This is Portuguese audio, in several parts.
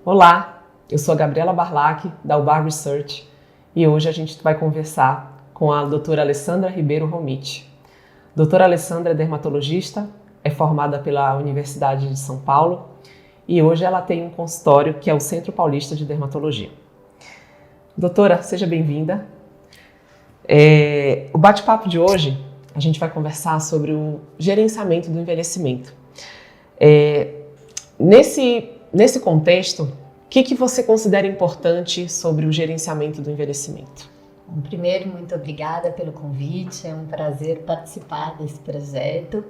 Olá, eu sou a Gabriela Barlac, da Ubar Research, e hoje a gente vai conversar com a doutora Alessandra Ribeiro Romiti. Doutora Alessandra é dermatologista, é formada pela Universidade de São Paulo e hoje ela tem um consultório que é o Centro Paulista de Dermatologia. Doutora, seja bem-vinda. O bate-papo de hoje, a gente vai conversar sobre o gerenciamento do envelhecimento. Nesse contexto, o que você considera importante sobre o gerenciamento do envelhecimento? Bom, primeiro, muito obrigada pelo convite, é um prazer participar desse projeto.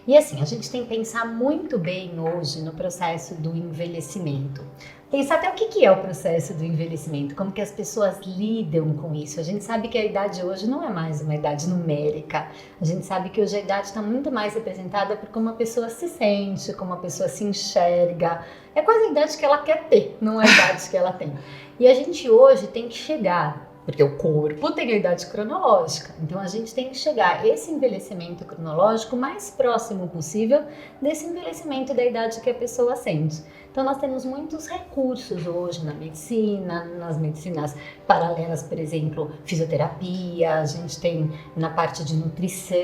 E assim, a gente tem que pensar muito bem hoje no processo do envelhecimento. Pensar até o que é o processo do envelhecimento, como que as pessoas lidam com isso. A gente sabe que a idade hoje não é mais uma idade numérica. A gente sabe que hoje a idade está muito mais representada por como a pessoa se sente, como a pessoa se enxerga. É quase a idade que ela quer ter, não a idade que ela tem. E a gente hoje tem que chegar, porque o corpo tem a idade cronológica, então a gente tem que chegar a esse envelhecimento cronológico o mais próximo possível desse envelhecimento da idade que a pessoa sente. Então nós temos muitos recursos hoje na medicina, nas medicinas paralelas, por exemplo, fisioterapia, a gente tem na parte de nutrição,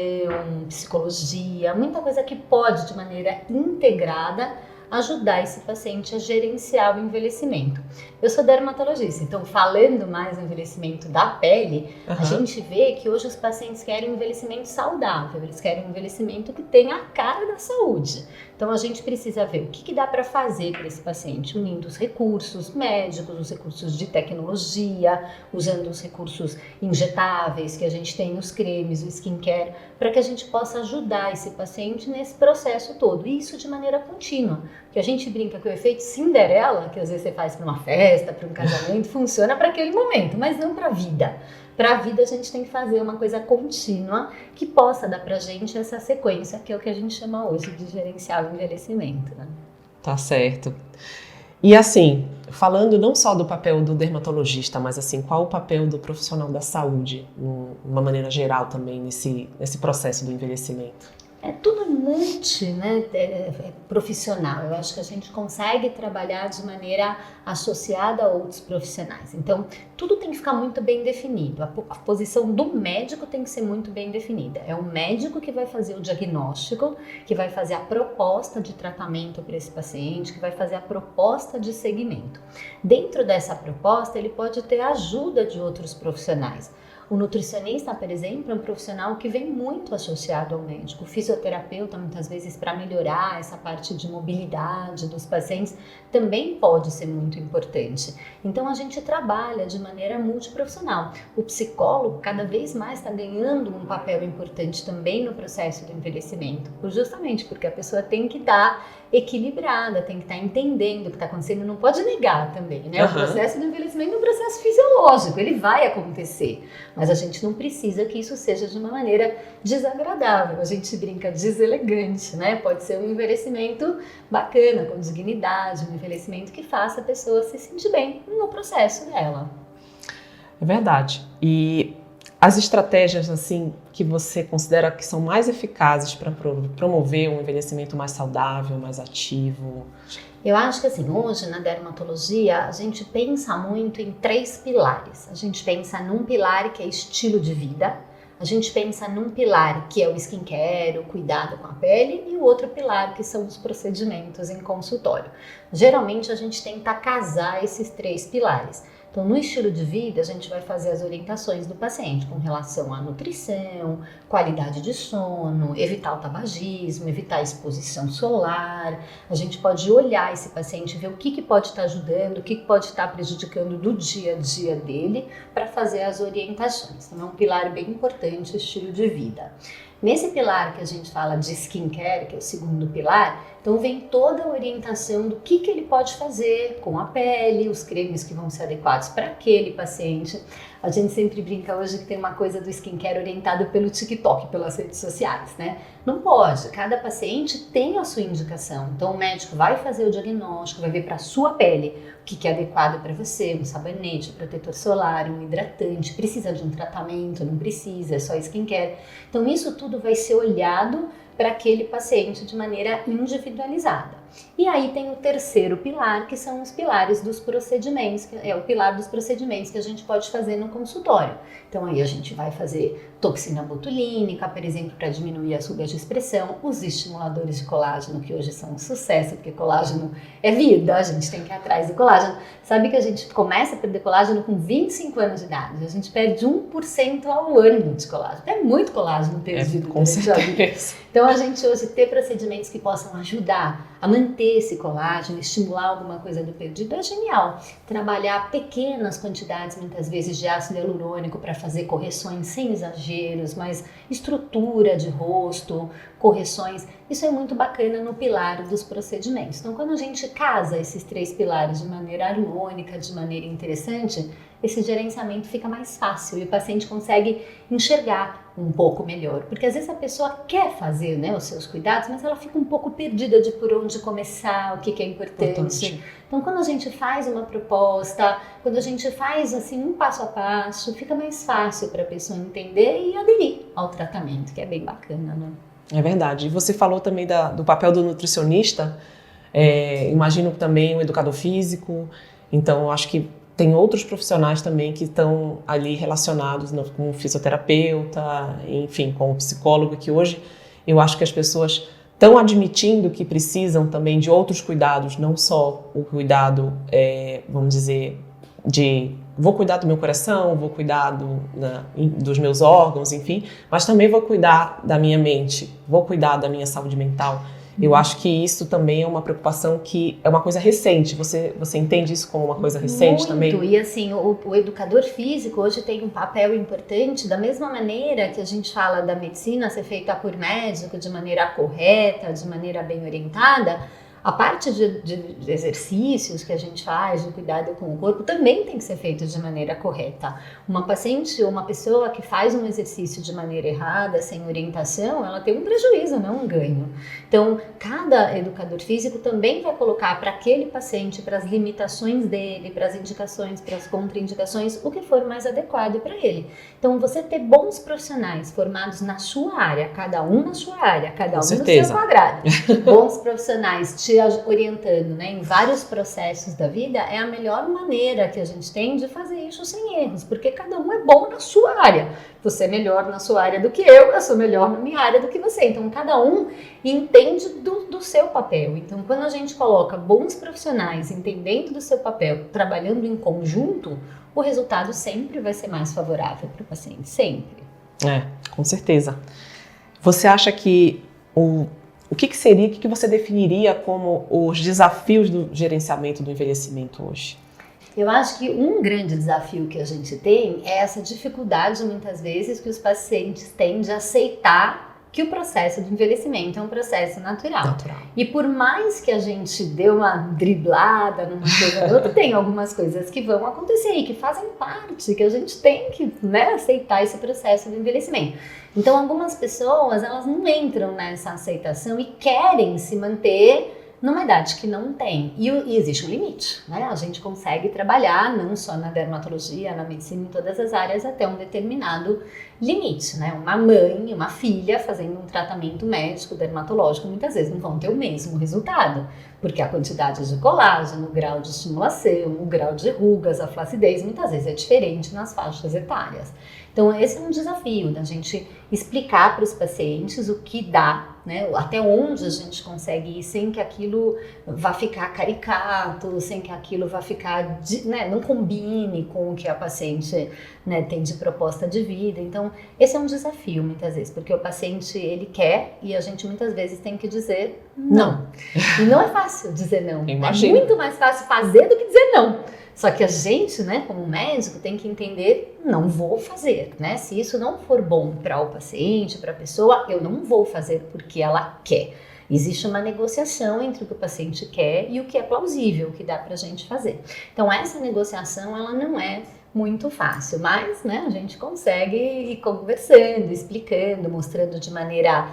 psicologia, muita coisa que pode de maneira integrada ajudar esse paciente a gerenciar o envelhecimento. Eu sou dermatologista, então falando mais no envelhecimento da pele, a gente vê que hoje os pacientes querem um envelhecimento saudável, eles querem um envelhecimento que tenha a cara da saúde. Então a gente precisa ver o que dá para fazer para esse paciente, unindo os recursos médicos, os recursos de tecnologia, usando os recursos injetáveis que a gente tem nos cremes, o skincare, para que a gente possa ajudar esse paciente nesse processo todo, e isso de maneira contínua. Que a gente brinca que o efeito Cinderela, que às vezes você faz para uma festa, para um casamento, funciona para aquele momento, mas não para a vida. Para a vida a gente tem que fazer uma coisa contínua que possa dar para a gente essa sequência, que é o que a gente chama hoje de gerenciar o envelhecimento, né? Tá certo. E assim, falando não só do papel do dermatologista, mas assim, qual o papel do profissional da saúde, de uma maneira geral também, nesse processo do envelhecimento? É tudo né, profissional. Eu acho que a gente consegue trabalhar de maneira associada a outros profissionais. Então, tudo tem que ficar muito bem definido. A posição do médico tem que ser muito bem definida. É o médico que vai fazer o diagnóstico, que vai fazer a proposta de tratamento para esse paciente, que vai fazer a proposta de segmento. Dentro dessa proposta, ele pode ter a ajuda de outros profissionais. O nutricionista, por exemplo, é um profissional que vem muito associado ao médico. O fisioterapeuta, muitas vezes, para melhorar essa parte de mobilidade dos pacientes, também pode ser muito importante. Então, a gente trabalha de maneira multiprofissional. O psicólogo, cada vez mais, está ganhando um papel importante também no processo do envelhecimento, justamente porque a pessoa tem que estar equilibrada, tem que estar entendendo o que está acontecendo, não pode negar também, né? O processo do envelhecimento é um processo fisiológico, ele vai acontecer, mas a gente não precisa que isso seja de uma maneira desagradável, a gente brinca deselegante, né? Pode ser um envelhecimento bacana, com dignidade, um envelhecimento que faça a pessoa se sentir bem no processo dela. É verdade. E as estratégias assim que você considera que são mais eficazes para promover um envelhecimento mais saudável, mais ativo? Eu acho que assim, hoje na dermatologia a gente pensa muito em 3 pilares. A gente pensa num pilar que é estilo de vida, a gente pensa num pilar que é o skincare, o cuidado com a pele, e o outro pilar que são os procedimentos em consultório. Geralmente a gente tenta casar esses 3 pilares. Então, no estilo de vida, a gente vai fazer as orientações do paciente com relação à nutrição, qualidade de sono, evitar o tabagismo, evitar a exposição solar. A gente pode olhar esse paciente, ver o que pode estar ajudando, o que pode estar prejudicando do dia a dia dele para fazer as orientações. Então, é um pilar bem importante o estilo de vida. Nesse pilar que a gente fala de skincare, que é o segundo pilar, então vem toda a orientação do que ele pode fazer com a pele, os cremes que vão ser adequados para aquele paciente. A gente sempre brinca hoje que tem uma coisa do skincare orientado pelo TikTok, pelas redes sociais, né? Não pode, cada paciente tem a sua indicação. Então o médico vai fazer o diagnóstico, vai ver para a sua pele o que é adequado para você, um sabonete, um protetor solar, um hidratante, precisa de um tratamento, não precisa, é só skincare. Então isso tudo vai ser olhado para aquele paciente de maneira individualizada. E aí tem o terceiro pilar, que são os pilares dos procedimentos, que é o pilar dos procedimentos que a gente pode fazer no consultório. Então aí a gente vai fazer toxina botulínica, por exemplo, para diminuir as rugas de expressão, os estimuladores de colágeno, que hoje são um sucesso, porque colágeno é vida, a gente tem que ir atrás do colágeno. Sabe que a gente começa a perder colágeno com 25 anos de idade, a gente perde 1% ao ano de colágeno. É muito colágeno perdido. Com certeza. Então a gente hoje ter procedimentos que possam ajudar a manter esse colágeno, estimular alguma coisa do perdido é genial. Trabalhar pequenas quantidades, muitas vezes, de ácido hialurônico para fazer correções sem exageros, mas estrutura de rosto, correções, isso é muito bacana no pilar dos procedimentos. Então quando a gente casa esses 3 pilares de maneira harmônica, de maneira interessante, esse gerenciamento fica mais fácil e o paciente consegue enxergar um pouco melhor. Porque às vezes a pessoa quer fazer, né, os seus cuidados, mas ela fica um pouco perdida de por onde começar, o que é importante. Então quando a gente faz uma proposta, quando a gente faz assim um passo a passo, fica mais fácil para a pessoa entender e aderir ao tratamento, que é bem bacana, né? É verdade. E você falou também do papel do nutricionista, imagino também o educador físico, então eu acho que tem outros profissionais também que estão ali relacionados com o fisioterapeuta, enfim, com o psicólogo, que hoje eu acho que as pessoas estão admitindo que precisam também de outros cuidados, não só o cuidado, vamos dizer, vou cuidar do meu coração, vou cuidar dos meus órgãos, enfim, mas também vou cuidar da minha mente, vou cuidar da minha saúde mental. Eu acho que isso também é uma preocupação que é uma coisa recente. Você entende isso como uma coisa recente também? Muito. E assim, o educador físico hoje tem um papel importante, da mesma maneira que a gente fala da medicina ser feita por médico de maneira correta, de maneira bem orientada. A parte de exercícios que a gente faz, de cuidado com o corpo, também tem que ser feito de maneira correta. Uma paciente ou uma pessoa que faz um exercício de maneira errada, sem orientação, ela tem um prejuízo, não um ganho. Então, cada educador físico também vai colocar para aquele paciente, para as limitações dele, para as indicações, para as contraindicações, o que for mais adequado para ele. Então, você ter bons profissionais formados na sua área, cada um na sua área, cada um no seu quadrado, bons profissionais te orientando, né, em vários processos da vida, é a melhor maneira que a gente tem de fazer isso sem erros, porque cada um é bom na sua área. Você é melhor na sua área do que eu sou melhor na minha área do que você. Então, cada um entende do seu papel. Então, quando a gente coloca bons profissionais entendendo do seu papel, trabalhando em conjunto, o resultado sempre vai ser mais favorável para o paciente, sempre. Com certeza. Você acha que o que você definiria como os desafios do gerenciamento do envelhecimento hoje? Eu acho que um grande desafio que a gente tem é essa dificuldade, muitas vezes, que os pacientes têm de aceitar que o processo do envelhecimento é um processo natural. E por mais que a gente dê uma driblada numa coisa ou outra, tem algumas coisas que vão acontecer e que fazem parte, que a gente tem que, né, aceitar esse processo do envelhecimento. Então, algumas pessoas, elas não entram nessa aceitação e querem se manter numa idade que não tem. E existe um limite, né? A gente consegue trabalhar não só na dermatologia, na medicina, em todas as áreas, até um determinado limite, né? Uma mãe e uma filha fazendo um tratamento médico, dermatológico, muitas vezes não vão ter o mesmo resultado, porque a quantidade de colágeno, o grau de estimulação, o grau de rugas, a flacidez, muitas vezes é diferente nas faixas etárias. Então, esse é um desafio da gente explicar para os pacientes o que dá, né? Até onde a gente consegue ir sem que aquilo vá ficar caricato, sem que aquilo vá ficar, né, não combine com o que a paciente, né, tem de proposta de vida. Então, esse é um desafio muitas vezes, porque o paciente, ele quer e a gente muitas vezes tem que dizer não. E não é fácil dizer não. Imagina. É muito mais fácil fazer do que dizer não. Só que a gente, né, como médico, tem que entender, não vou fazer, né? Se isso não for bom para o paciente, para a pessoa, eu não vou fazer porque ela quer. Existe uma negociação entre o que o paciente quer e o que é plausível, o que dá para a gente fazer. Então, essa negociação, ela não é muito fácil, mas, né, a gente consegue ir conversando, explicando, mostrando de maneira...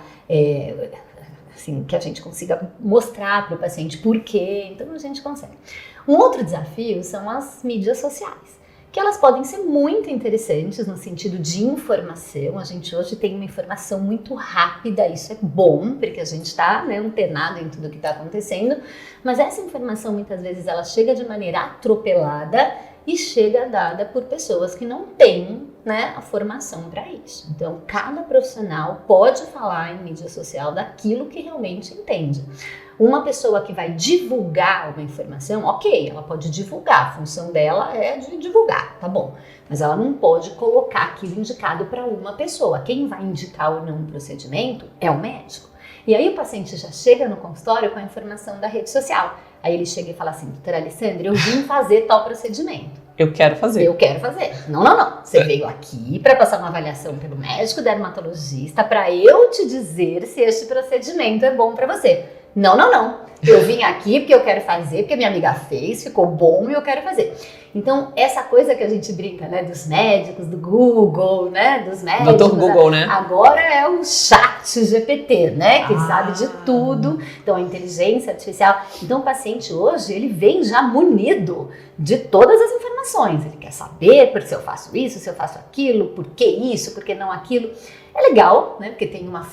assim, que a gente consiga mostrar para o paciente por quê, então a gente consegue. Um outro desafio são as mídias sociais, que elas podem ser muito interessantes no sentido de informação. A gente hoje tem uma informação muito rápida, isso é bom, porque a gente está, né, antenado em tudo que está acontecendo, mas essa informação muitas vezes ela chega de maneira atropelada e chega dada por pessoas que não têm, né, a formação para isso. Então, cada profissional pode falar em mídia social daquilo que realmente entende. Uma pessoa que vai divulgar uma informação, ok, ela pode divulgar, a função dela é de divulgar, tá bom. Mas ela não pode colocar aquilo indicado para uma pessoa. Quem vai indicar ou não um procedimento é o médico. E aí o paciente já chega no consultório com a informação da rede social. Aí ele chega e fala assim, doutora Alessandra, eu vim fazer tal procedimento. Eu quero fazer. Eu quero fazer. Não, não, não. Você veio aqui para passar uma avaliação pelo médico dermatologista para eu te dizer se este procedimento é bom para você. Não, não, não. Eu vim aqui porque eu quero fazer, porque minha amiga fez, ficou bom e eu quero fazer. Então, essa coisa que a gente brinca, né, dos médicos, do Google, né, dos médicos. Doutor Google, né? Agora é o chat GPT, né, que ele sabe de tudo. Então, a inteligência artificial. Então, o paciente hoje, ele vem já munido de todas as informações. Ele quer saber se eu faço isso, se eu faço aquilo, por que isso, por que não aquilo. É legal, né, porque tem uma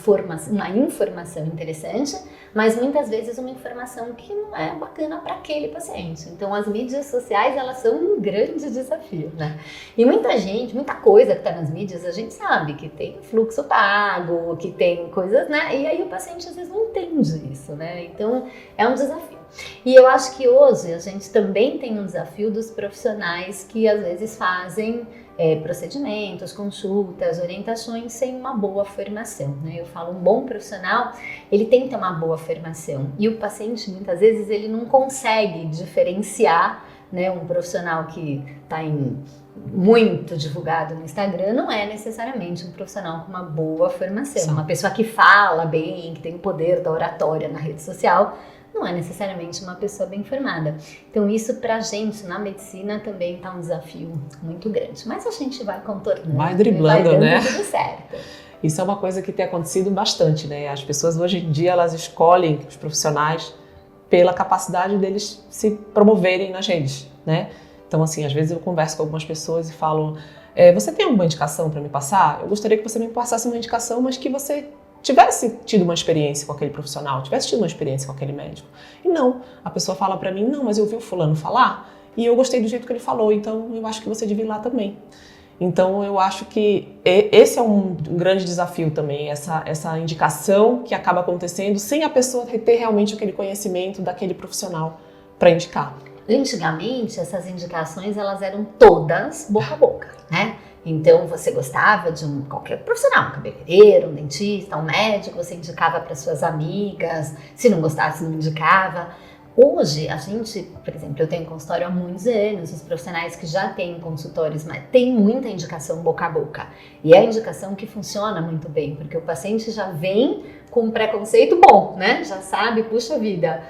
informação interessante, mas muitas vezes uma informação que não é bacana para aquele paciente. Então, as mídias sociais, elas são um grande desafio, né? E muita coisa que está nas mídias, a gente sabe que tem fluxo pago, que tem coisas, né? E aí o paciente às vezes não entende isso, né? Então, é um desafio. E eu acho que hoje a gente também tem um desafio dos profissionais que às vezes fazem procedimentos, consultas, orientações sem uma boa formação, né? Eu falo, um bom profissional, ele tem que ter uma boa formação e o paciente, muitas vezes, ele não consegue diferenciar, né, um profissional que está muito divulgado no Instagram não é necessariamente um profissional com uma boa formação. Sim. Uma pessoa que fala bem, que tem o poder da oratória na rede social, não é necessariamente uma pessoa bem formada. Então isso pra gente na medicina também tá um desafio muito grande. Mas a gente vai contornando, vai driblando, né? Tudo certo. Isso é uma coisa que tem acontecido bastante, né? As pessoas hoje em dia, elas escolhem os profissionais pela capacidade deles se promoverem nas redes, né? Então assim, às vezes eu converso com algumas pessoas e falo, você tem alguma indicação para me passar? Eu gostaria que você me passasse uma indicação, mas que você tivesse tido uma experiência com aquele profissional, tivesse tido uma experiência com aquele médico. E não, a pessoa fala pra mim, não, mas eu vi o fulano falar e eu gostei do jeito que ele falou, então eu acho que você devia ir lá também. Então eu acho que esse é um grande desafio também, essa indicação que acaba acontecendo sem a pessoa ter realmente aquele conhecimento daquele profissional para indicar. Antigamente, essas indicações, elas eram todas boca a boca, né? Então, você gostava de qualquer profissional, um cabeleireiro, um dentista, um médico, você indicava para suas amigas, se não gostasse, não indicava. Hoje, a gente, por exemplo, eu tenho consultório há muitos anos, os profissionais que já têm consultórios, mas tem muita indicação boca a boca. E é a indicação que funciona muito bem, porque o paciente já vem com um preconceito bom, né? Já sabe, puxa vida.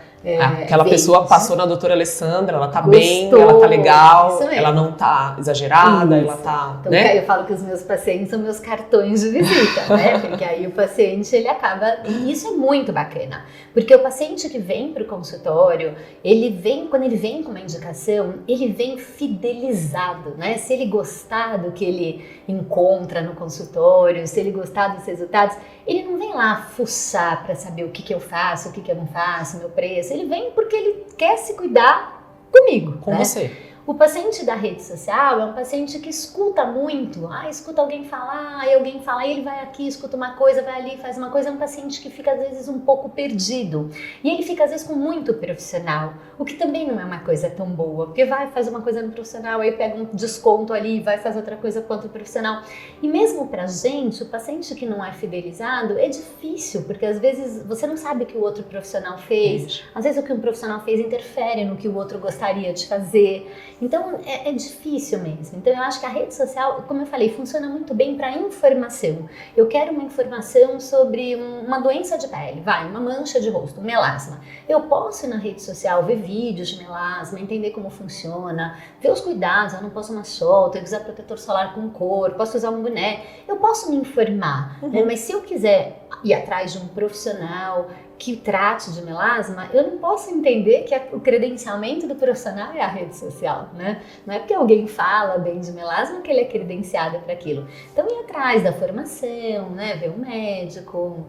Aquela pessoa passou na doutora Alessandra, ela tá bem, ela tá legal, ela não tá exagerada, ela tá, então, né? Eu falo que os meus pacientes são meus cartões de visita, né? Porque aí o paciente, ele acaba... E isso é muito bacana, porque o paciente que vem pro consultório, quando ele vem com uma indicação, ele vem fidelizado, né? Se ele gostar do que ele encontra no consultório, se ele gostar dos resultados, ele não vem lá fuçar para saber o que eu faço, o que eu não faço, meu preço. Ele vem porque ele quer se cuidar comigo. Com né? você. O paciente da rede social é um paciente que escuta muito. Escuta alguém falar, aí alguém fala, aí ele vai aqui, escuta uma coisa, vai ali, faz uma coisa. É um paciente que fica, às vezes, um pouco perdido. E ele fica, às vezes, com muito profissional, o que também não é uma coisa tão boa. Porque vai fazer uma coisa no profissional, aí pega um desconto ali, vai fazer outra coisa com outro profissional. E mesmo pra gente, o paciente que não é fidelizado, é difícil, porque às vezes você não sabe o que o outro profissional fez. Às vezes o que um profissional fez interfere no que o outro gostaria de fazer. Então, é difícil mesmo. Então, eu acho que a rede social, como eu falei, funciona muito bem para informação. Eu quero uma informação sobre uma doença de pele, uma mancha de rosto, um melasma. Eu posso ir na rede social, ver vídeos de melasma, entender como funciona, ver os cuidados, eu não posso uma sol, tenho que usar protetor solar com cor, posso usar um boné. Eu posso me informar, né? Mas se eu quiser ir atrás de um profissional que trate de melasma, eu não posso entender que o credenciamento do profissional é a rede social, né? Não é porque alguém fala bem de melasma que ele é credenciado para aquilo. Então, ir atrás da formação, né? Ver o médico,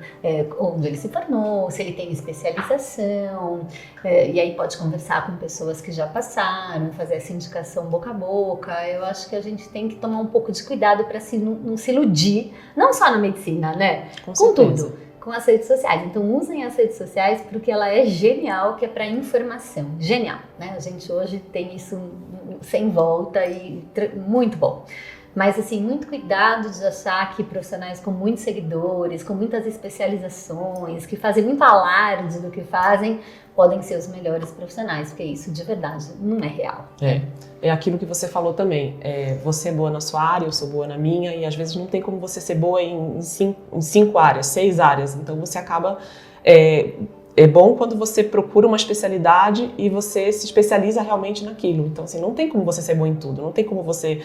onde ele se formou, se ele tem especialização, e aí pode conversar com pessoas que já passaram, fazer essa indicação boca a boca. Eu acho que a gente tem que tomar um pouco de cuidado para não se iludir, não só na medicina, né? Com tudo. Com as redes sociais. Então, usem as redes sociais porque ela é genial, que é para informação. Genial, né? A gente hoje tem isso sem volta e muito bom. Mas, assim, muito cuidado de achar que profissionais com muitos seguidores, com muitas especializações, que fazem muito alarde do que fazem, podem ser os melhores profissionais, porque isso, de verdade, não é real. É aquilo que você falou também. Você é boa na sua área, eu sou boa na minha, e às vezes não tem como você ser boa em 5 áreas, 6 áreas. Então, você acaba... É bom quando você procura uma especialidade e você se especializa realmente naquilo. Então, assim, não tem como você ser bom em tudo, não tem como você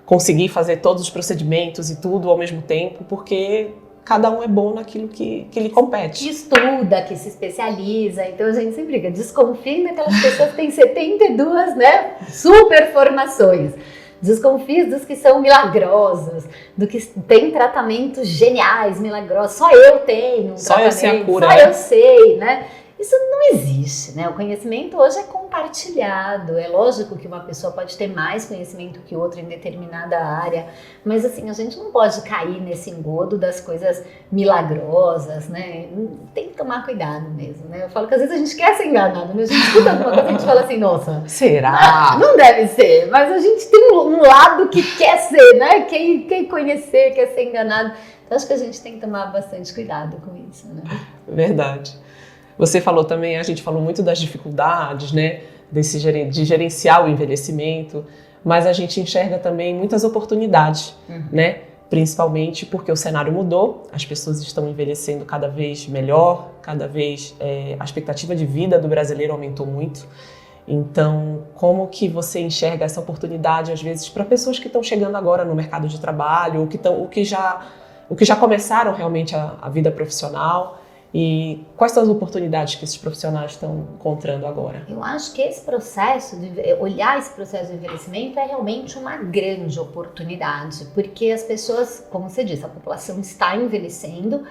conseguir fazer todos os procedimentos e tudo ao mesmo tempo, porque cada um é bom naquilo que lhe compete. Que estuda, que se especializa. Então a gente sempre brinca, desconfie daquelas pessoas que têm 72, né, super formações. Desconfie dos que são milagrosos, do que tem tratamentos geniais, milagrosos. Só eu tenho um só eu sei a cura. Só eu sei, né? Isso não existe, né? O conhecimento hoje é compartilhado. É lógico que uma pessoa pode ter mais conhecimento que outra em determinada área, mas assim, a gente não pode cair nesse engodo das coisas milagrosas, né? Tem que tomar cuidado mesmo, né? Eu falo que às vezes a gente quer ser enganado, né? A gente escuta alguma coisa e a gente fala assim, nossa, será? Não deve ser, mas a gente tem um lado que quer ser, né? Quer conhecer, quer ser enganado. Então acho que a gente tem que tomar bastante cuidado com isso, né? Verdade. Você falou também, a gente falou muito das dificuldades, né, de gerenciar o envelhecimento, mas a gente enxerga também muitas oportunidades, né, principalmente porque o cenário mudou, as pessoas estão envelhecendo cada vez melhor, cada vez a expectativa de vida do brasileiro aumentou muito. Então, como que você enxerga essa oportunidade, às vezes, para pessoas que estão chegando agora no mercado de trabalho, ou que já começaram realmente a vida profissional? E quais são as oportunidades que esses profissionais estão encontrando agora? Eu acho que esse processo, olhar esse processo de envelhecimento é realmente uma grande oportunidade, porque as pessoas, como você disse, a população está envelhecendo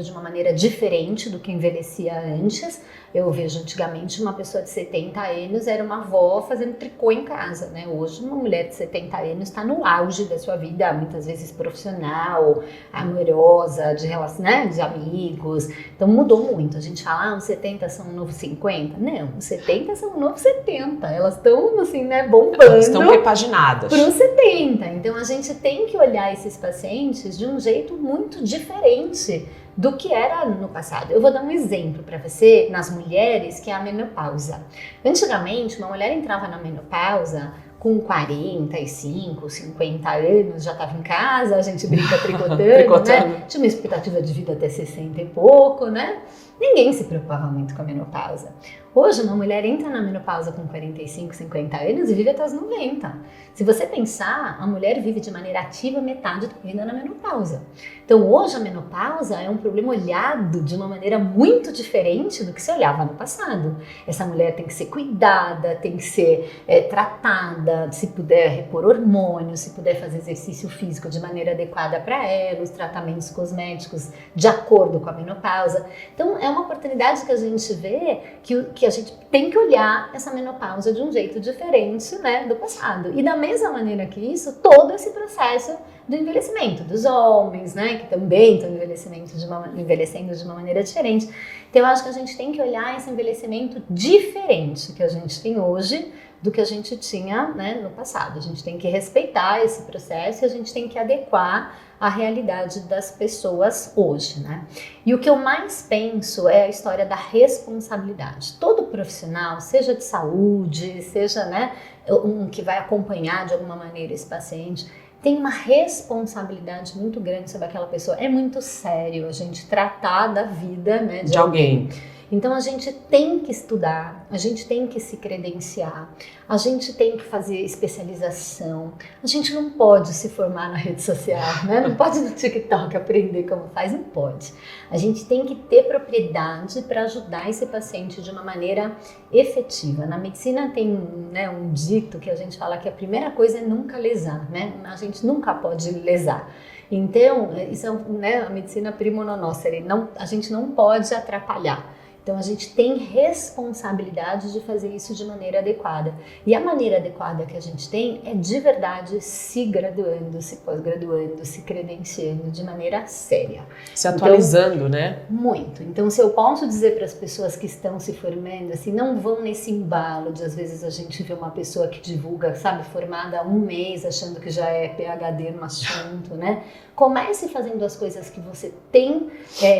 de uma maneira diferente do que envelhecia antes. Eu vejo antigamente uma pessoa de 70 anos era uma avó fazendo tricô em casa, né? Hoje uma mulher de 70 anos está no auge da sua vida, muitas vezes profissional, amorosa, de relação, né? De amigos. Então mudou muito. A gente fala, os 70 são o novo 50. Não, os 70 são o novo 70. Elas estão assim, né, bombando. Elas estão repaginadas. Para os 70. Então a gente tem que olhar esses pacientes de um jeito muito diferente do que era no passado. Eu vou dar um exemplo para você nas mulheres, que é a menopausa. Antigamente, uma mulher entrava na menopausa com 45, 50 anos, já estava em casa, a gente brinca tricotando, né? Tinha uma expectativa de vida até 60 e pouco, né? Ninguém se preocupava muito com a menopausa. Hoje, uma mulher entra na menopausa com 45, 50 anos e vive até os 90. Se você pensar, a mulher vive de maneira ativa metade da vida na menopausa. Então, hoje, a menopausa é um problema olhado de uma maneira muito diferente do que se olhava no passado. Essa mulher tem que ser cuidada, tem que ser tratada, se puder repor hormônios, se puder fazer exercício físico de maneira adequada para ela, os tratamentos cosméticos de acordo com a menopausa. Então, é uma oportunidade que a gente vê que a gente tem que olhar essa menopausa de um jeito diferente, né, do passado. E da mesma maneira que isso, todo esse processo do envelhecimento dos homens, né, que também estão envelhecendo de uma maneira diferente. Então eu acho que a gente tem que olhar esse envelhecimento diferente que a gente tem hoje do que a gente tinha, né, no passado. A gente tem que respeitar esse processo e a gente tem que adequar a realidade das pessoas hoje, né? E o que eu mais penso é a história da responsabilidade. Todo profissional, seja de saúde, seja, né, um que vai acompanhar de alguma maneira esse paciente, tem uma responsabilidade muito grande sobre aquela pessoa. É muito sério a gente tratar da vida, né, de alguém. Então a gente tem que estudar, a gente tem que se credenciar, a gente tem que fazer especialização, a gente não pode se formar na rede social, né? Não pode no TikTok aprender como faz, não pode. A gente tem que ter propriedade para ajudar esse paciente de uma maneira efetiva. Na medicina tem, né, um dito que a gente fala que a primeira coisa é nunca lesar, né? A gente nunca pode lesar. Então, isso é, né, a medicina primo non nocere, a gente não pode atrapalhar. Então, a gente tem responsabilidade de fazer isso de maneira adequada. E a maneira adequada que a gente tem é, de verdade, se graduando, se pós-graduando, se credenciando de maneira séria. Se atualizando, então, né? Muito. Então, se eu posso dizer para as pessoas que estão se formando, assim, não vão nesse embalo de, às vezes, a gente vê uma pessoa que divulga, sabe, formada há um mês, achando que já é PhD no assunto, né? Comece fazendo as coisas que você tem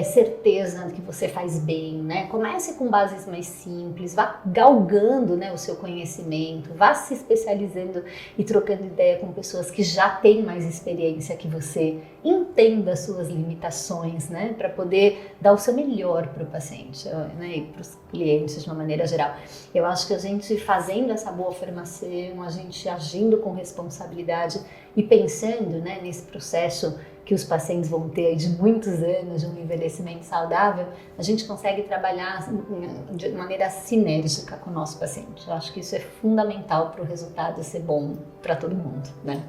certeza que você faz bem, né? Comece com bases mais simples, vá galgando, né, o seu conhecimento, vá se especializando e trocando ideia com pessoas que já têm mais experiência que você. Entenda as suas limitações, né, para poder dar o seu melhor para o paciente, né, e para os clientes de uma maneira geral. Eu acho que a gente fazendo essa boa formação, a gente agindo com responsabilidade e pensando, né, nesse processo que os pacientes vão ter aí de muitos anos de um envelhecimento saudável, a gente consegue trabalhar de maneira sinérgica com o nosso paciente. Eu acho que isso é fundamental para o resultado ser bom para todo mundo, né?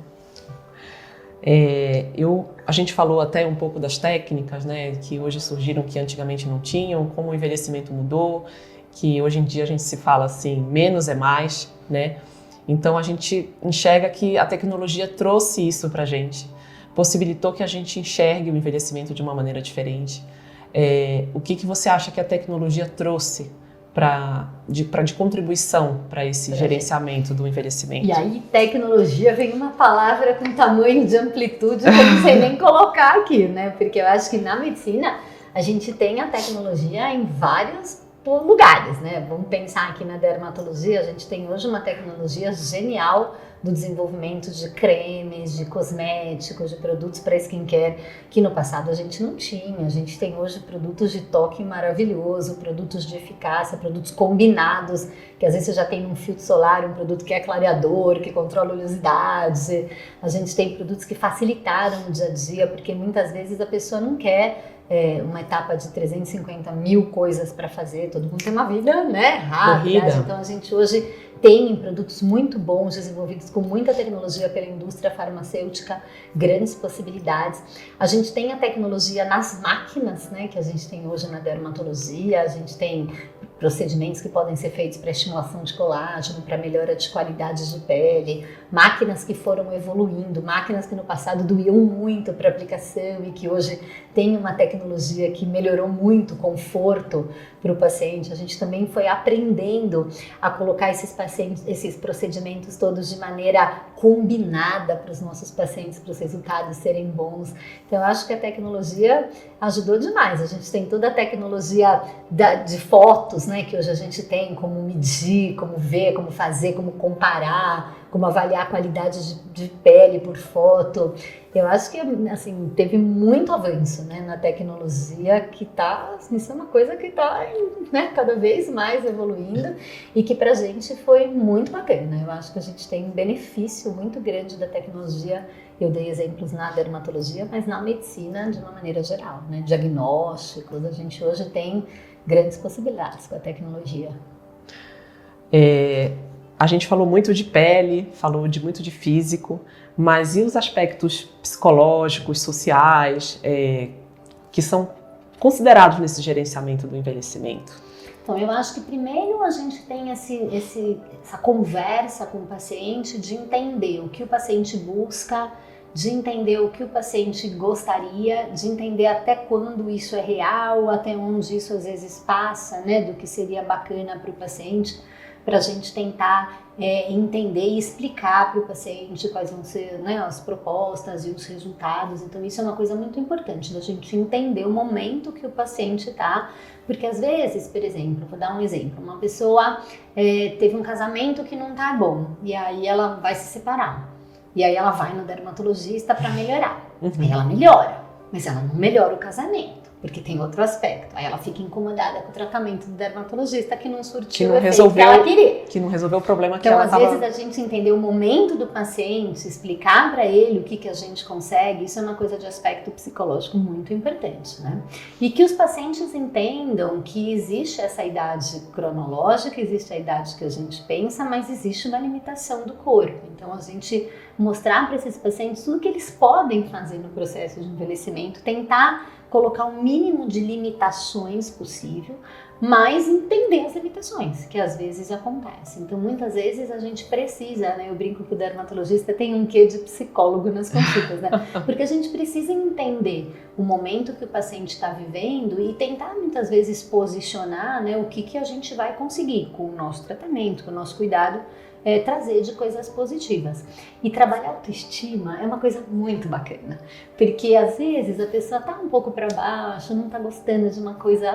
A gente falou até um pouco das técnicas, né, que hoje surgiram que antigamente não tinham, como o envelhecimento mudou, que hoje em dia a gente se fala assim, menos é mais, né? Então a gente enxerga que a tecnologia trouxe isso pra gente, possibilitou que a gente enxergue o envelhecimento de uma maneira diferente. O que você acha que a tecnologia trouxe de contribuição para esse gerenciamento do envelhecimento? E aí, tecnologia vem uma palavra com tamanho de amplitude que eu não sei nem colocar aqui, né? Porque eu acho que na medicina a gente tem a tecnologia em vários lugares, né? Vamos pensar aqui na dermatologia, a gente tem hoje uma tecnologia genial do desenvolvimento de cremes, de cosméticos, de produtos para skincare, que no passado a gente não tinha. A gente tem hoje produtos de toque maravilhoso, produtos de eficácia, produtos combinados, que às vezes você já tem num filtro solar um produto que é clareador, que controla a oleosidade. A gente tem produtos que facilitaram o dia a dia, porque muitas vezes a pessoa não quer uma etapa de 350 mil coisas para fazer, todo mundo tem uma vida, né, rápida. Então a gente hoje tem produtos muito bons, desenvolvidos com muita tecnologia pela indústria farmacêutica, grandes possibilidades. A gente tem a tecnologia nas máquinas, né, que a gente tem hoje na dermatologia, a gente tem procedimentos que podem ser feitos para estimulação de colágeno, para melhora de qualidade de pele, máquinas que foram evoluindo, máquinas que no passado doíam muito para aplicação e que hoje tem uma tecnologia que melhorou muito o conforto para o paciente. A gente também foi aprendendo a colocar esses procedimentos todos de maneira combinada para os nossos pacientes, para os resultados serem bons. Então eu acho que a tecnologia ajudou demais. A gente tem toda a tecnologia de fotos, né, que hoje a gente tem, como medir, como ver, como fazer, como comparar, como avaliar a qualidade de pele por foto. Eu acho que, assim, teve muito avanço, né, na tecnologia, que tá, isso é uma coisa que tá, né, cada vez mais evoluindo e que pra gente foi muito bacana. Eu acho que a gente tem um benefício muito grande da tecnologia. Eu dei exemplos na dermatologia, mas na medicina de uma maneira geral, né, diagnósticos, a gente hoje tem grandes possibilidades com a tecnologia. A gente falou muito de pele, falou muito de físico, mas e os aspectos psicológicos, sociais, que são considerados nesse gerenciamento do envelhecimento? Então, eu acho que primeiro a gente tem essa conversa com o paciente de entender o que o paciente busca, de entender o que o paciente gostaria, de entender até quando isso é real, até onde isso às vezes passa, né, do que seria bacana para o paciente, para a gente tentar entender e explicar para o paciente quais vão ser, né, as propostas e os resultados. Então isso é uma coisa muito importante, da gente entender o momento que o paciente está, porque às vezes, por exemplo, vou dar um exemplo, uma pessoa teve um casamento que não está bom, e aí ela vai se separar, e aí ela vai no dermatologista para melhorar, aí ela melhora, mas ela não melhora o casamento. porque tem outro aspecto. Aí ela fica incomodada com o tratamento do dermatologista que não surtiu que não o efeito resolveu, que ela queria. Que não resolveu o problema que Então, ela às estava... vezes, a gente entender o momento do paciente, explicar para ele o que a gente consegue, isso é uma coisa de aspecto psicológico muito importante, né? E que os pacientes entendam que existe essa idade cronológica, existe a idade que a gente pensa, mas existe uma limitação do corpo. Então, a gente mostrar para esses pacientes tudo que eles podem fazer no processo de envelhecimento, tentar colocar o mínimo de limitações possível, mas entender as limitações, que às vezes acontecem. Então, muitas vezes a gente precisa, né? Eu brinco que o dermatologista tem um quê de psicólogo nas consultas, né? Porque a gente precisa entender o momento que o paciente está vivendo e tentar, muitas vezes, posicionar, né, o que a gente vai conseguir com o nosso tratamento, com o nosso cuidado, trazer de coisas positivas. E trabalhar autoestima é uma coisa muito bacana, porque às vezes a pessoa tá um pouco para baixo, não tá gostando de uma coisa,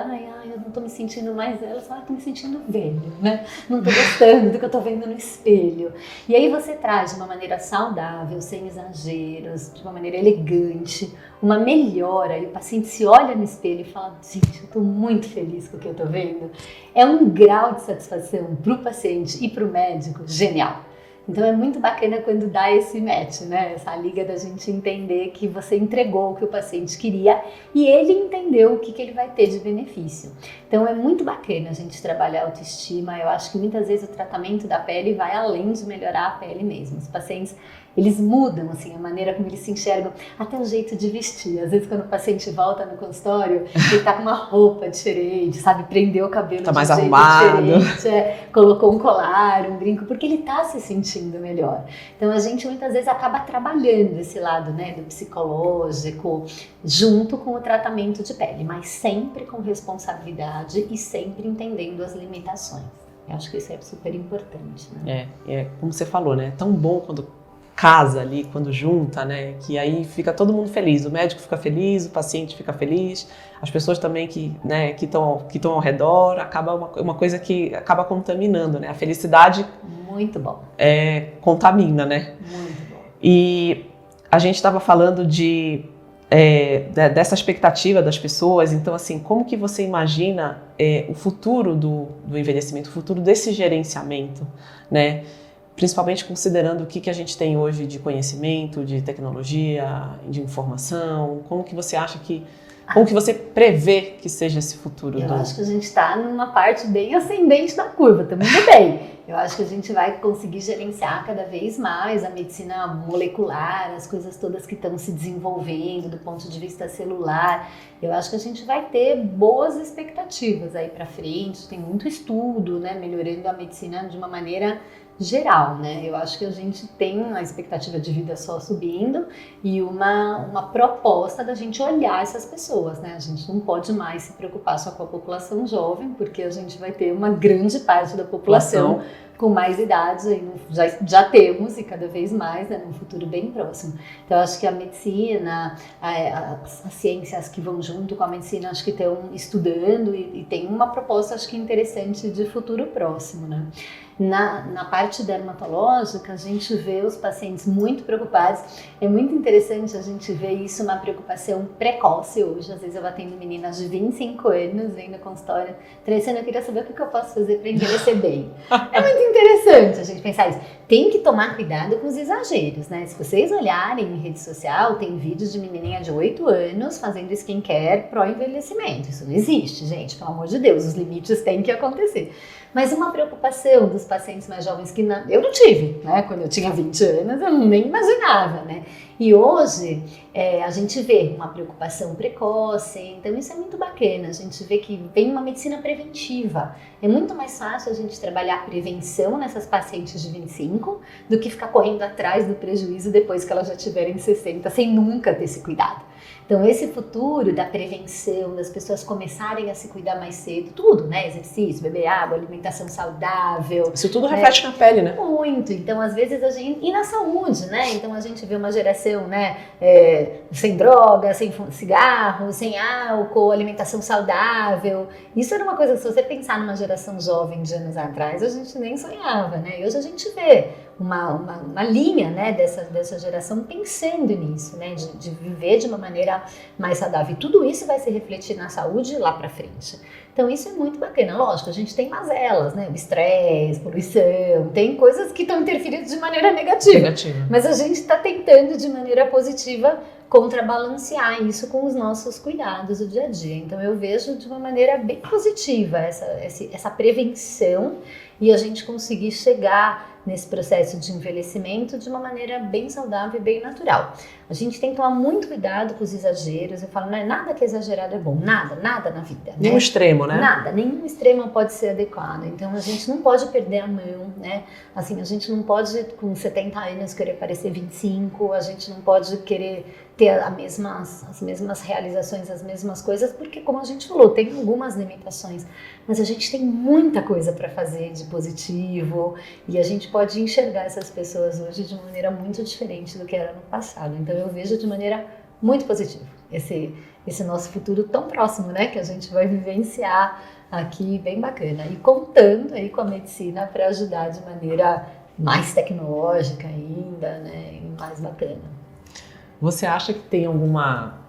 eu não tô me sentindo mais ela, só tô me sentindo velho, né? Não tô gostando do que eu tô vendo no espelho. E aí você traz de uma maneira saudável, sem exageros, de uma maneira elegante, uma melhora, e o paciente se olha no espelho e fala, gente, eu tô muito feliz com o que eu tô vendo. É um grau de satisfação para o paciente e para o médico genial. Então é muito bacana quando dá esse match, né? Essa liga da gente entender que você entregou o que o paciente queria e ele entendeu o que ele vai ter de benefício. Então é muito bacana a gente trabalhar a autoestima. Eu acho que muitas vezes o tratamento da pele vai além de melhorar a pele mesmo. Os pacientes, eles mudam assim, a maneira como eles se enxergam, até o jeito de vestir. Às vezes quando o paciente volta no consultório, ele tá com uma roupa diferente, sabe? Prendeu o cabelo tá de mais um jeito arrumado, diferente, colocou um colar, um brinco, porque ele tá se sentindo melhor. Então a gente muitas vezes acaba trabalhando esse lado, né, do psicológico junto com o tratamento de pele, mas sempre com responsabilidade e sempre entendendo as limitações. Eu acho que isso é super importante, né? Como você falou, né? É tão bom quando casa ali, quando junta, né? Que aí fica todo mundo feliz, o médico fica feliz, o paciente fica feliz, as pessoas também que estão ao redor, acaba uma coisa que acaba contaminando, né? A felicidade muito bom. Contamina, né? Muito bom. E a gente estava falando dessa expectativa das pessoas, então assim, como que você imagina o futuro do envelhecimento, o futuro desse gerenciamento, né? Principalmente considerando o que a gente tem hoje de conhecimento, de tecnologia, de informação, como que você prevê que seja esse futuro? Eu acho que a gente está numa parte bem ascendente da curva, está muito bem. Eu acho que a gente vai conseguir gerenciar cada vez mais a medicina molecular, as coisas todas que estão se desenvolvendo do ponto de vista celular. Eu acho que a gente vai ter boas expectativas aí para frente, tem muito estudo, né, melhorando a medicina de uma maneira geral, né? Eu acho que a gente tem a expectativa de vida só subindo e uma proposta da gente olhar essas pessoas, né? A gente não pode mais se preocupar só com a população jovem, porque a gente vai ter uma grande parte da população com mais idade, já temos e cada vez mais, né, num futuro bem próximo. Então, eu acho que a medicina, as ciências que vão junto com a medicina, acho que estão estudando e tem uma proposta, acho que interessante de futuro próximo, né? Na parte dermatológica, a gente vê os pacientes muito preocupados. É muito interessante a gente ver isso, uma preocupação precoce hoje. Às vezes eu atendo meninas de 25 anos, vem no consultório, Teresina, eu queria saber o que eu posso fazer para envelhecer bem. É muito interessante a gente pensar isso. Tem que tomar cuidado com os exageros, né? Se vocês olharem em rede social, tem vídeos de menininha de 8 anos fazendo skincare pró-envelhecimento. Isso não existe, gente, pelo amor de Deus, os limites têm que acontecer. Mas uma preocupação dos pacientes mais jovens que eu não tive, né? Quando eu tinha 20 anos, eu nem imaginava, né? E hoje a gente vê uma preocupação precoce, então isso é muito bacana. A gente vê que vem uma medicina preventiva. É muito mais fácil a gente trabalhar prevenção nessas pacientes de 25 do que ficar correndo atrás do prejuízo depois que elas já tiverem 60, sem nunca ter esse cuidado. Então, esse futuro da prevenção, das pessoas começarem a se cuidar mais cedo, tudo, né? Exercício, beber água, alimentação saudável. Isso tudo reflete na pele, né? Muito. Então, às vezes, a gente... E na saúde, né? Então, a gente vê uma geração, né? Sem droga, sem cigarro, sem álcool, alimentação saudável. Isso era uma coisa que, se você pensar numa geração jovem de anos atrás, a gente nem sonhava, né? E hoje a gente vê uma linha, né, dessa geração pensando nisso, né, de viver de uma maneira mais saudável. E tudo isso vai se refletir na saúde lá para frente. Então isso é muito bacana. Lógico, a gente tem mazelas, né, o estresse, poluição, tem coisas que estão interferindo de maneira negativa. Mas a gente está tentando de maneira positiva contrabalancear isso com os nossos cuidados do dia a dia. Então eu vejo de uma maneira bem positiva essa prevenção e a gente conseguir chegar nesse processo de envelhecimento de uma maneira bem saudável e bem natural. A gente tem que tomar muito cuidado com os exageros. Eu falo, não é nada que exagerado é bom, nada na vida. Nenhum extremo, né? Nada, nenhum extremo pode ser adequado. Então a gente não pode perder a mão, né? Assim, a gente não pode com 70 anos querer parecer 25, a gente não pode querer ter as mesmas realizações, as mesmas coisas, porque como a gente falou, tem algumas limitações, mas a gente tem muita coisa para fazer de positivo e a gente pode enxergar essas pessoas hoje de uma maneira muito diferente do que era no passado. Então eu vejo de maneira muito positiva esse nosso futuro tão próximo, né, que a gente vai vivenciar aqui, bem bacana, e contando aí com a medicina para ajudar de maneira mais tecnológica ainda, né, e mais bacana. Você acha que tem alguma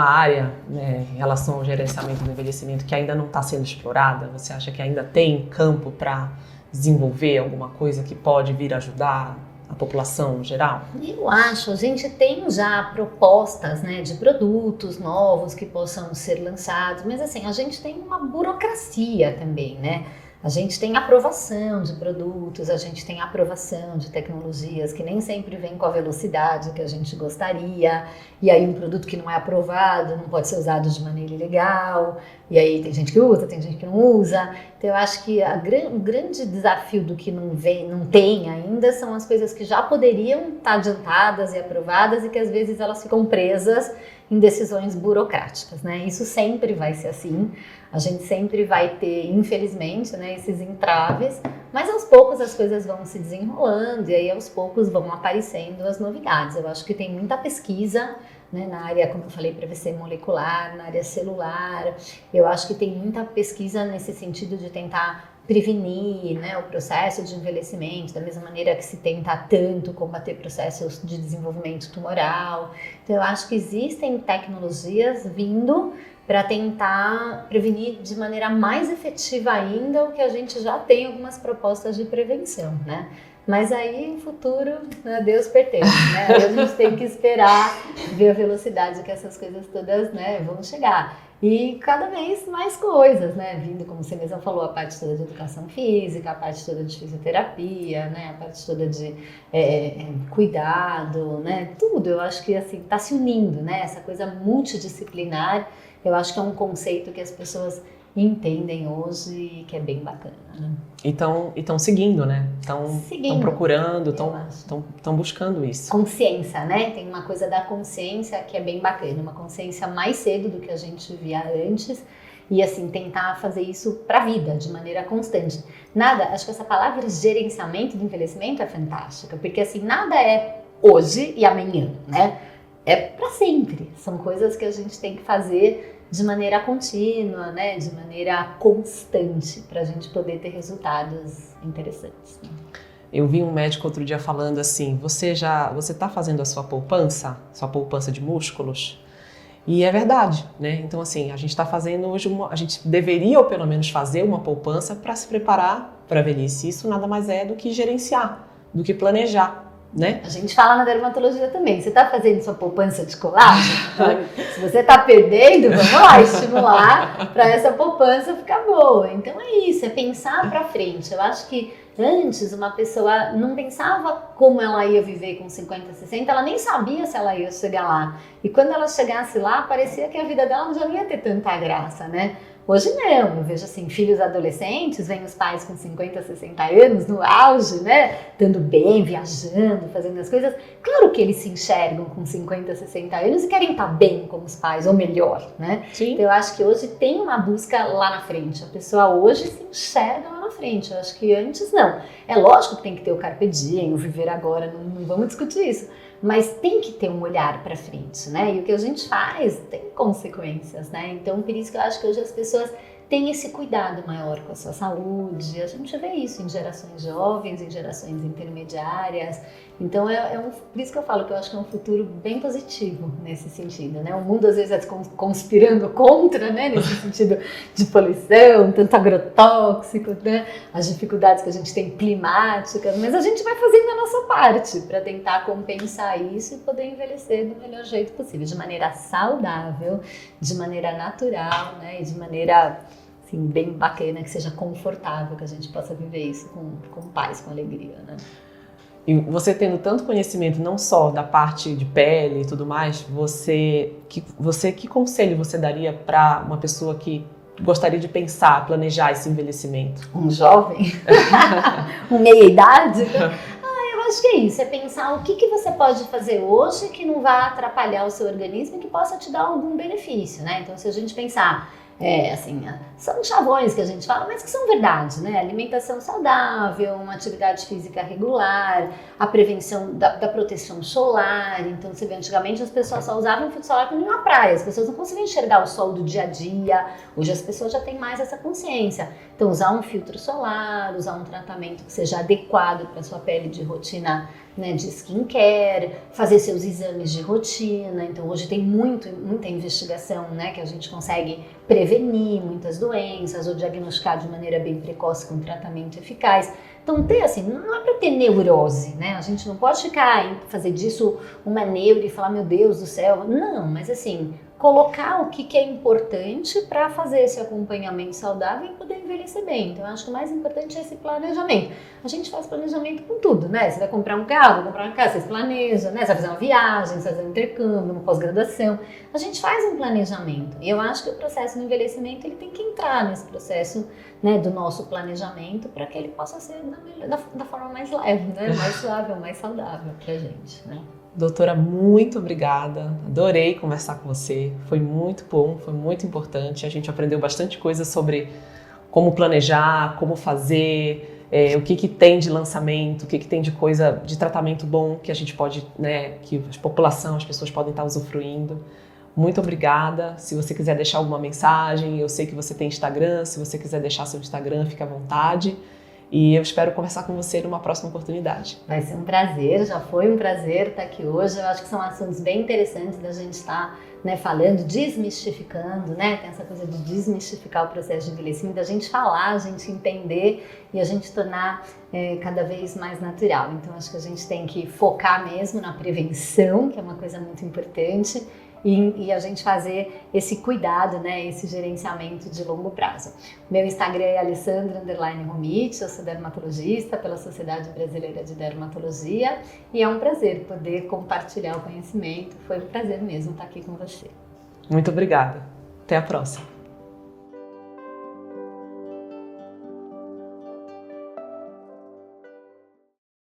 área, né, em relação ao gerenciamento do envelhecimento que ainda não está sendo explorada? Você acha que ainda tem campo para desenvolver alguma coisa que pode vir ajudar a população no geral? Eu acho, a gente tem já propostas, né, de produtos novos que possam ser lançados, mas assim, a gente tem uma burocracia também, né? A gente tem aprovação de produtos, a gente tem aprovação de tecnologias que nem sempre vem com a velocidade que a gente gostaria, e aí um produto que não é aprovado não pode ser usado de maneira ilegal, e aí tem gente que usa, tem gente que não usa. Então eu acho que o grande desafio do que não tem ainda são as coisas que já poderiam estar adiantadas e aprovadas e que às vezes elas ficam presas em decisões burocráticas, né? Isso sempre vai ser assim, a gente sempre vai ter, infelizmente, né, esses entraves, mas aos poucos as coisas vão se desenrolando e aí aos poucos vão aparecendo as novidades. Eu acho que tem muita pesquisa, né, na área, como eu falei, PVC molecular, na área celular. Eu acho que tem muita pesquisa nesse sentido de tentar prevenir, né, o processo de envelhecimento, da mesma maneira que se tenta tanto combater processos de desenvolvimento tumoral. Então eu acho que existem tecnologias vindo para tentar prevenir de maneira mais efetiva ainda o que a gente já tem algumas propostas de prevenção, né? Mas aí o futuro, a Deus pertence, né? Aí a gente tem que esperar ver a velocidade que essas coisas todas, né, vão chegar. E cada vez mais coisas, né? Vindo, como você mesma falou, a parte toda de educação física, a parte toda de fisioterapia, né? A parte toda de cuidado, né? Tudo, eu acho que assim, está se unindo, né? Essa coisa multidisciplinar, eu acho que é um conceito que as pessoas entendem hoje e que é bem bacana, né? E estão seguindo, né? Estão procurando, estão buscando isso. Consciência, né? Tem uma coisa da consciência que é bem bacana, uma consciência mais cedo do que a gente via antes e assim, tentar fazer isso para a vida, de maneira constante. Acho que essa palavra gerenciamento do envelhecimento é fantástica, porque assim, nada é hoje e amanhã, né? É para sempre. São coisas que a gente tem que fazer de maneira contínua, né? De maneira constante, para a gente poder ter resultados interessantes, né? Eu vi um médico outro dia falando assim, você está fazendo a sua poupança de músculos? E é verdade, né? Então assim, a gente está fazendo hoje, a gente deveria ou pelo menos fazer uma poupança para se preparar para a velhice. Isso nada mais é do que gerenciar, do que planejar, né? A gente fala na dermatologia também, você está fazendo sua poupança de colágeno? Se você está perdendo, vamos lá estimular para essa poupança ficar boa. Então é isso, é pensar para frente. Eu acho que antes uma pessoa não pensava como ela ia viver com 50, 60, ela nem sabia se ela ia chegar lá. E quando ela chegasse lá, parecia que a vida dela já não ia ter tanta graça, né? Hoje não, eu vejo assim, filhos adolescentes, vêm os pais com 50, 60 anos, no auge, né? Dando bem, viajando, fazendo as coisas. Claro que eles se enxergam com 50, 60 anos e querem estar bem como os pais, ou melhor, né? Sim. Então eu acho que hoje tem uma busca lá na frente. A pessoa hoje se enxerga lá na frente. Eu acho que antes não. É lógico que tem que ter o carpe diem, o viver agora, não vamos discutir isso. Mas tem que ter um olhar para frente, né? E o que a gente faz tem consequências, né? Então, por isso que eu acho que hoje as pessoas tem esse cuidado maior com a sua saúde. A gente vê isso em gerações jovens, em gerações intermediárias. Então, por isso que eu falo que eu acho que é um futuro bem positivo nesse sentido, né? O mundo às vezes é conspirando contra, né? Nesse sentido de poluição, tanto agrotóxico, né? As dificuldades que a gente tem climáticas, mas a gente vai fazendo a nossa parte para tentar compensar isso e poder envelhecer do melhor jeito possível, de maneira saudável, de maneira natural, né? E de maneira assim, bem bacana, que seja confortável, que a gente possa viver isso com paz, com alegria, né? E você tendo tanto conhecimento, não só da parte de pele e tudo mais, que conselho você daria para uma pessoa que gostaria de pensar, planejar esse envelhecimento? Um jovem? Um meia-idade? Eu acho que é isso, é pensar o que você pode fazer hoje que não vai atrapalhar o seu organismo e que possa te dar algum benefício, né? Então, se a gente pensar, são chavões que a gente fala, mas que são verdade, né? Alimentação saudável, uma atividade física regular, a prevenção da proteção solar. Então, você vê, antigamente as pessoas só usavam filtro solar quando iam à praia, as pessoas não conseguiam enxergar o sol do dia a dia. Hoje as pessoas já têm mais essa consciência. Então, usar um filtro solar, usar um tratamento que seja adequado para a sua pele de rotina, né, de skincare, fazer seus exames de rotina. Então hoje tem muita investigação, né, que a gente consegue prevenir muitas doenças ou diagnosticar de maneira bem precoce com tratamento eficaz. Então não é para ter neurose, né? A gente não pode fazer disso uma neura e falar, meu Deus do céu. Não, mas assim, colocar o que é importante para fazer esse acompanhamento saudável e poder envelhecer bem. Então, eu acho que o mais importante é esse planejamento. A gente faz planejamento com tudo, né? Você vai comprar um carro, vai comprar uma casa, você planeja, né? Você vai fazer uma viagem, você vai fazer um intercâmbio, uma pós-graduação. A gente faz um planejamento. E eu acho que o processo do envelhecimento, ele tem que entrar nesse processo, né, do nosso planejamento para que ele possa ser da forma mais leve, né? Mais suave, mais saudável pra gente, né? Doutora, muito obrigada. Adorei conversar com você. Foi muito bom, foi muito importante. A gente aprendeu bastante coisa sobre como planejar, como fazer, o que tem de lançamento, o que tem de coisa, de tratamento bom que a gente pode, né, que a população, as pessoas podem estar usufruindo. Muito obrigada. Se você quiser deixar alguma mensagem, eu sei que você tem Instagram. Se você quiser deixar seu Instagram, fique à vontade. E eu espero conversar com você numa próxima oportunidade. Vai ser um prazer, já foi um prazer estar aqui hoje. Eu acho que são assuntos bem interessantes da gente estar, né, falando, desmistificando, né? Tem essa coisa de desmistificar o processo de envelhecimento, da gente falar, a gente entender e a gente tornar cada vez mais natural. Então, acho que a gente tem que focar mesmo na prevenção, que é uma coisa muito importante, e a gente fazer esse cuidado, né, esse gerenciamento de longo prazo. Meu Instagram é Alessandra_Romit, eu sou dermatologista pela Sociedade Brasileira de Dermatologia e é um prazer poder compartilhar o conhecimento. Foi um prazer mesmo estar aqui com você. Muito obrigada. Até a próxima.